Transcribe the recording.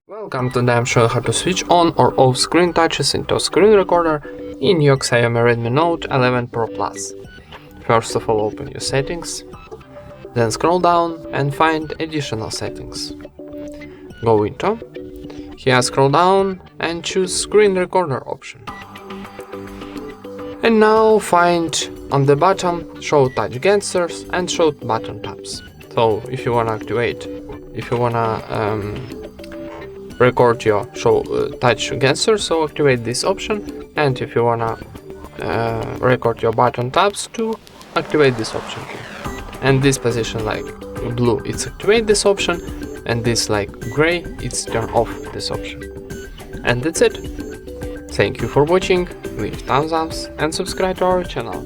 Welcome to today I'm showing how to switch on or off screen touches into screen recorder in your XIAOMI Redmi Note 11 Pro Plus. First of all, open your settings, then scroll down and find additional settings. Go into, here scroll down and choose screen recorder option. And now find on the bottom show touch gestures and show button taps. So if you wanna record your show touch gestures, so activate this option, and if you wanna record your button taps too, activate this option too. And this position like blue, it's activate this option, and this like gray, it's turn off this option. And that's it. Thank you for watching, leave thumbs up and subscribe to our channel.